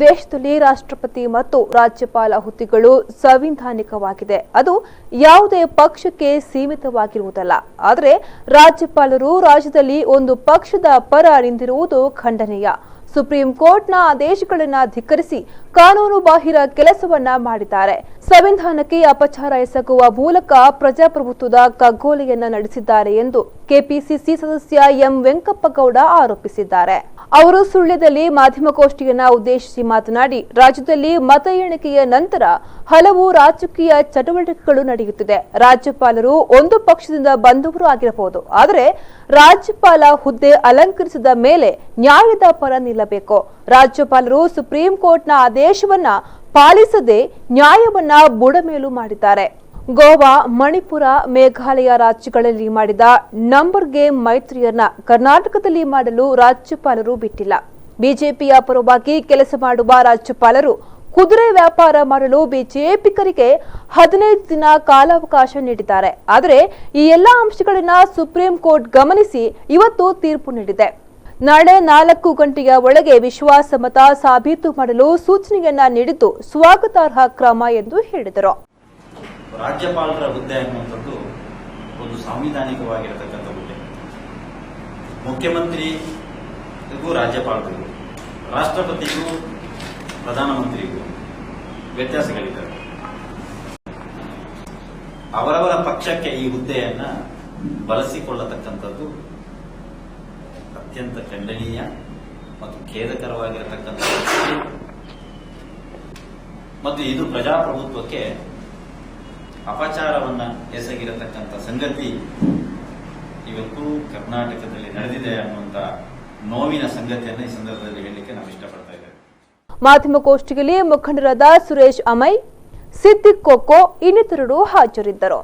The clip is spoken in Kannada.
ದೇಶದಲ್ಲಿ ರಾಷ್ಟ್ರಪತಿ ಮತ್ತು ರಾಜ್ಯಪಾಲ ಹುದ್ದೆಗಳು ಸಂವಿಧಾನಿಕವಾಗಿದೆ. ಅದು ಯಾವುದೇ ಪಕ್ಷಕ್ಕೆ ಸೀಮಿತವಾಗಿರುವುದಲ್ಲ. ಆದರೆ ರಾಜ್ಯಪಾಲರು ರಾಜ್ಯದಲ್ಲಿ ಒಂದು ಪಕ್ಷದ ಪರ ನಿಂತಿರುವುದು ಖಂಡನೀಯ. ಸುಪ್ರೀಂ ಕೋರ್ಟ್ನ ಆದೇಶಗಳನ್ನು ಧಿಕ್ಕರಿಸಿ ಕಾನೂನು ಬಾಹಿರ ಕೆಲಸವನ್ನ ಮಾಡಿದ್ದಾರೆ. ಸಂವಿಧಾನಕ್ಕೆ ಅಪಚಾರ ಎಸಗುವ ಮೂಲಕ ಪ್ರಜಾಪ್ರಭುತ್ವದ ಕಗ್ಗೊಲೆಯನ್ನ ನಡೆಸಿದ್ದಾರೆ ಎಂದು ಕೆಪಿಸಿಸಿ ಸದಸ್ಯ ಎಂ ವೆಂಕಪ್ಪ ಗೌಡ ಆರೋಪಿಸಿದ್ದಾರೆ. ಅವರು ಸುಳ್ಯದಲ್ಲಿ ಮಾಧ್ಯಮಗೋಷ್ಠಿಯನ್ನ ಉದ್ದೇಶಿಸಿ ಮಾತನಾಡಿ, ರಾಜ್ಯದಲ್ಲಿ ಮತ ಎಣಿಕೆಯ ನಂತರ ಹಲವು ರಾಜಕೀಯ ಚಟುವಟಿಕೆಗಳು ನಡೆಯುತ್ತಿದೆ. ರಾಜ್ಯಪಾಲರು ಒಂದು ಪಕ್ಷದಿಂದ ಬಂದವರು ಆಗಿರಬಹುದು, ಆದರೆ ರಾಜ್ಯಪಾಲ ಹುದ್ದೆ ಅಲಂಕರಿಸಿದ ಮೇಲೆ ನ್ಯಾಯದ ಪರ ನಿಲ್ಲಬೇಕು. ರಾಜ್ಯಪಾಲರು ಸುಪ್ರೀಂ ಕೋರ್ಟ್ನ ಆದೇಶವನ್ನ ಪಾಲಿಸದೆ ನ್ಯಾಯವನ್ನ ಬುಡಮೇಲು ಮಾಡಿದ್ದಾರೆ. ಗೋವಾ, ಮಣಿಪುರ, ಮೇಘಾಲಯ ರಾಜ್ಯಗಳಲ್ಲಿ ಮಾಡಿದ ನಂಬರ್ ಗೇಮ್ ಮೈತ್ರಿಯನ್ನ ಕರ್ನಾಟಕದಲ್ಲಿ ಮಾಡಲು ರಾಜ್ಯಪಾಲರು ಬಿಟ್ಟಿಲ್ಲ. ಬಿಜೆಪಿಯ ಪರವಾಗಿ ಕೆಲಸ ಮಾಡುವ ರಾಜ್ಯಪಾಲರು ಕುದುರೆ ವ್ಯಾಪಾರ ಮಾಡಲು ಬಿಜೆಪಿಗರಿಗೆ 15 ದಿನ ಕಾಲಾವಕಾಶ ನೀಡಿದ್ದಾರೆ. ಆದರೆ ಈ ಎಲ್ಲಾ ಅಂಶಗಳನ್ನ ಸುಪ್ರೀಂ ಕೋರ್ಟ್ ಗಮನಿಸಿ ಇವತ್ತು ತೀರ್ಪು ನೀಡಿದೆ. ನಾಳೆ 4 ಗಂಟೆಯ ಒಳಗೆ ವಿಶ್ವಾಸಮತ ಸಾಬೀತು ಮಾಡಲು ಸೂಚನೆಯನ್ನ ನೀಡಿದ್ದು ಸ್ವಾಗತಾರ್ಹ ಕ್ರಮ ಎಂದು ಹೇಳಿದರು. ರಾಜ್ಯಪಾಲರ ಹುದ್ದೆ ಅನ್ನುವಂಥದ್ದು ಒಂದು ಸಾಂವಿಧಾನಿಕವಾಗಿರತಕ್ಕಂಥ ಹುದ್ದೆ. ಮುಖ್ಯಮಂತ್ರಿಗೂ ರಾಜ್ಯಪಾಲರಿಗೂ, ರಾಷ್ಟ್ರಪತಿಗೂ ಪ್ರಧಾನಮಂತ್ರಿಗೂ ವ್ಯತ್ಯಾಸಗಳಿದ್ದಾವೆ. ಅವರವರ ಪಕ್ಷಕ್ಕೆ ಈ ಹುದ್ದೆಯನ್ನ ಬಳಸಿಕೊಳ್ಳತಕ್ಕಂಥದ್ದು ಅತ್ಯಂತ ಖಂಡನೀಯ ಮತ್ತು ಖೇದಕರವಾಗಿರತಕ್ಕಂಥದ್ದು ಮತ್ತು ಇದು ಪ್ರಜಾಪ್ರಭುತ್ವಕ್ಕೆ ಅಪಚಾರವನ್ನ ಎಸಗಿರತಕ್ಕಂಥ ಸಂಗತಿ ಇವತ್ತು ಕರ್ನಾಟಕದಲ್ಲಿ ನಡೆದಿದೆ ಅನ್ನುವಂತ ನೋವಿನ ಸಂಗತಿಯನ್ನು ಈ ಸಂದರ್ಭದಲ್ಲಿ ಹೇಳಲಿಕ್ಕೆ ನಾವು ಇಷ್ಟಪಡ್ತಾ ಇದ್ದೇವೆ. ಮಾಧ್ಯಮಗೋಷ್ಠಿಯಲ್ಲಿ ಮುಖಂಡರಾದ ಸುರೇಶ್ ಅಮೈ, ಸಿದ್ದಿಕ್ ಕೊಕ್ಕೋ ಇನ್ನಿತರರು ಹಾಜರಿದ್ದರು.